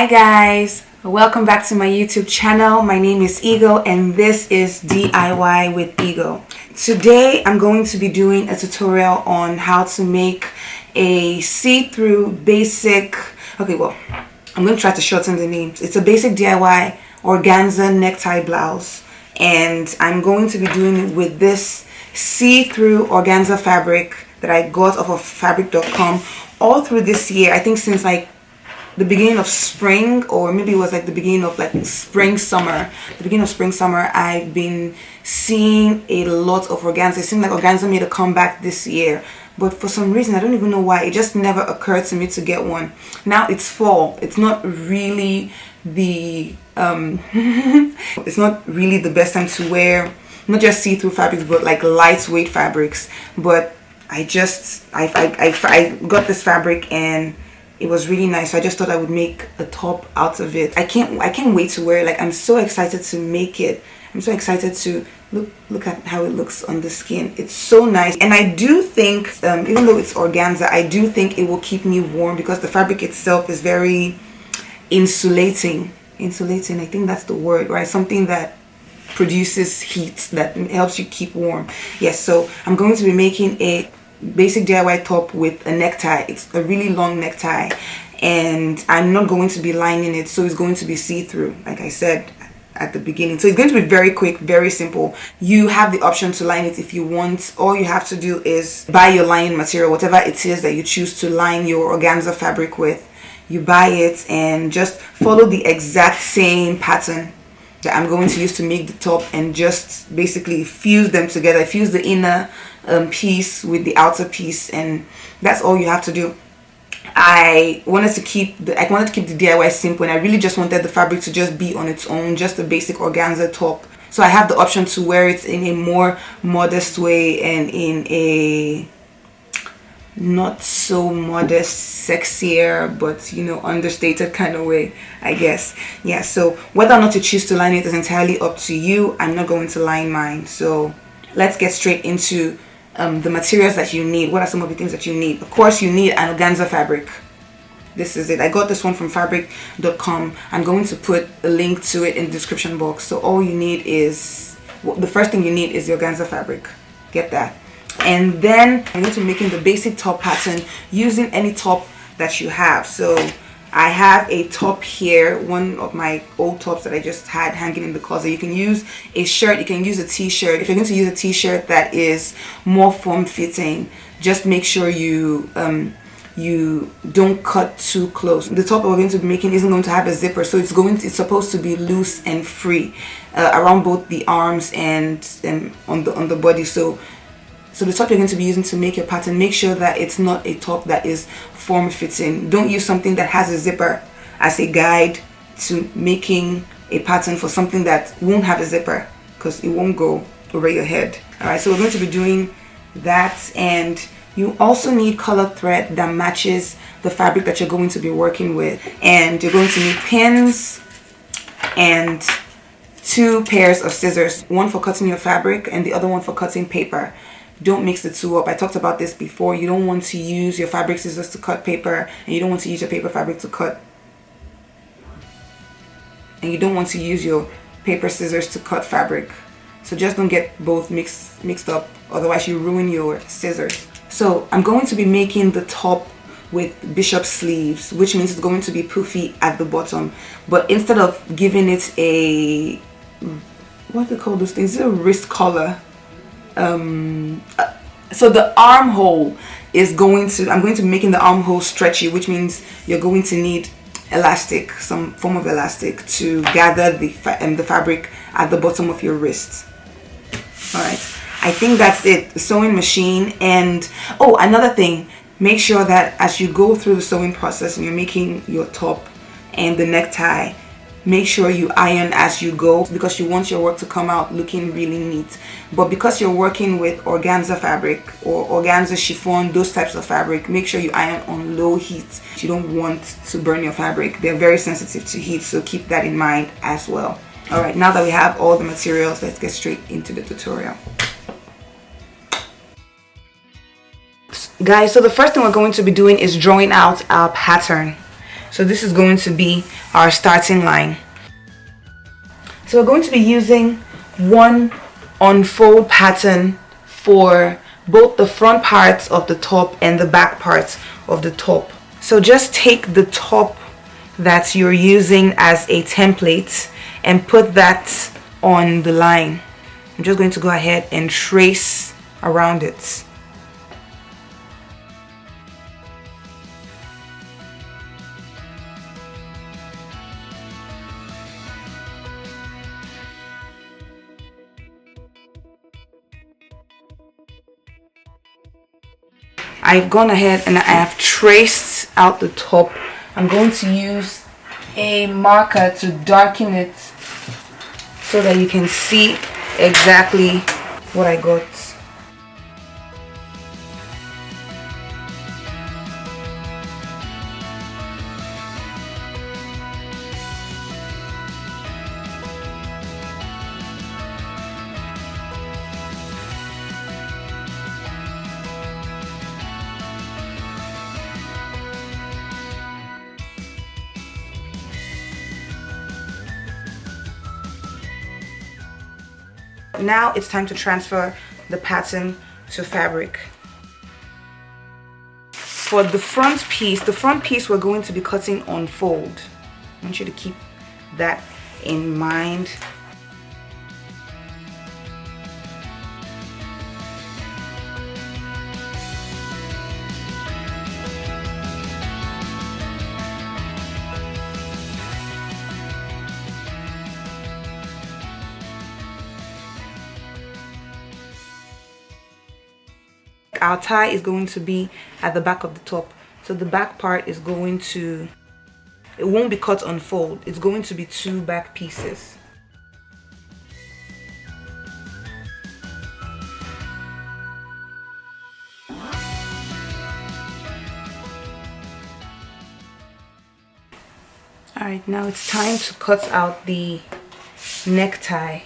Hi guys, welcome back to my YouTube channel. My name is Igho and this is DIY with Igho. Today I'm going to be doing a tutorial on how to make a see-through basic, I'm going to try to shorten the names. It's a basic DIY organza necktie blouse, and I'm going to be doing it with this see-through organza fabric that I got off of fabric.com all through this year. I think since like the beginning of spring, or maybe it was like the beginning of like spring summer, I've been seeing a lot of organza. It seemed like organza made a comeback this year, but for some reason I don't even know why, it just never occurred to me to get one. Now it's fall, it's not really the it's not really the best time to wear not just see-through fabrics but like lightweight fabrics. But I got this fabric and it was really nice, so I just thought I would make a top out of it. I can't wait to wear it. Like, I'm so excited to make it. I'm so excited to look at how it looks on the skin. It's so nice, and I do think even though it's organza, I do think it will keep me warm because the fabric itself is very insulating. I think that's the word, right? Something that produces heat, that helps you keep warm. Yes, so I'm going to be making a basic DIY top with a necktie. It's a really long necktie and I'm not going to be lining it, so it's going to be see-through like I said at the beginning. So it's going to be very quick, very simple. You have the option to line it if you want. All you have to do is buy your lining material, whatever it is that you choose to line your organza fabric with. You buy it and just follow the exact same pattern that I'm going to use to make the top, and just basically fuse them together. Fuse the inner piece with the outer piece, and that's all you have to do. I wanted to keep the DIY simple, and I really just wanted the fabric to just be on its own, just a basic organza top. So I have the option to wear it in a more modest way and in a not so modest, sexier, but you know, understated kind of way, I guess. Yeah, so whether or not to choose to line it is entirely up to you. I'm not going to line mine. So let's get straight into the materials that you need. What are some of the things that you need? Of course, you need an organza fabric. This is it. I got this one from fabric.com. I'm going to put a link to it in the description box. So all you need is, the first thing you need is the organza fabric. Get that. And then I'm going to be making the basic top pattern using any top that you have. So I have a top here, one of my old tops that I just had hanging in the closet. You can use a shirt, you can use a t-shirt. If you're going to use a t-shirt that is more form-fitting, just make sure you don't cut too close. The top that we're going to be making isn't going to have a zipper, so it's supposed to be loose and free around both the arms and on the body. So the top you're going to be using to make your pattern, make sure that it's not a top that is form-fitting. Don't use something that has a zipper as a guide to making a pattern for something that won't have a zipper, because it won't go over your head. Alright, so we're going to be doing that, and you also need colored thread that matches the fabric that you're going to be working with. And you're going to need pins and 2 pairs of scissors, one for cutting your fabric and the other one for cutting paper. Don't mix the two up. I talked about this before. You don't want to use your fabric scissors to cut paper, and you don't want to use your paper fabric to cut, and you don't want to use your paper scissors to cut fabric. So just don't get both mixed up, otherwise you ruin your scissors. So I'm going to be making the top with bishop sleeves, which means it's going to be poofy at the bottom. But instead of giving it a, what do they call those things? Is it a wrist collar? So the armhole is I'm going to be making the armhole stretchy, which means you're going to need elastic, some form of elastic, to gather the fabric at the bottom of your wrist. Alright, I think that's it. The sewing machine. And oh, another thing, make sure that as you go through the sewing process and you're making your top and the necktie, make sure you iron as you go, because you want your work to come out looking really neat. But because you're working with organza fabric or organza chiffon, those types of fabric, make sure you iron on low heat. You don't want to burn your fabric. They're very sensitive to heat, so keep that in mind as well. Alright, now that we have all the materials, let's get straight into the tutorial. Guys, so the first thing we're going to be doing is drawing out our pattern. So this is going to be our starting line. So we're going to be using one unfold pattern for both the front parts of the top and the back parts of the top. So just take the top that you're using as a template and put that on the line. I'm just going to go ahead and trace around it. I've gone ahead and I have traced out the top. I'm going to use a marker to darken it so that you can see exactly what I got. Now it's time to transfer the pattern to fabric. For the front piece we're going to be cutting on fold. I want you to keep that in mind. Our tie is going to be at the back of the top, so the back part is going to, it won't be cut on fold, it's going to be two back pieces. Alright, now it's time to cut out the necktie.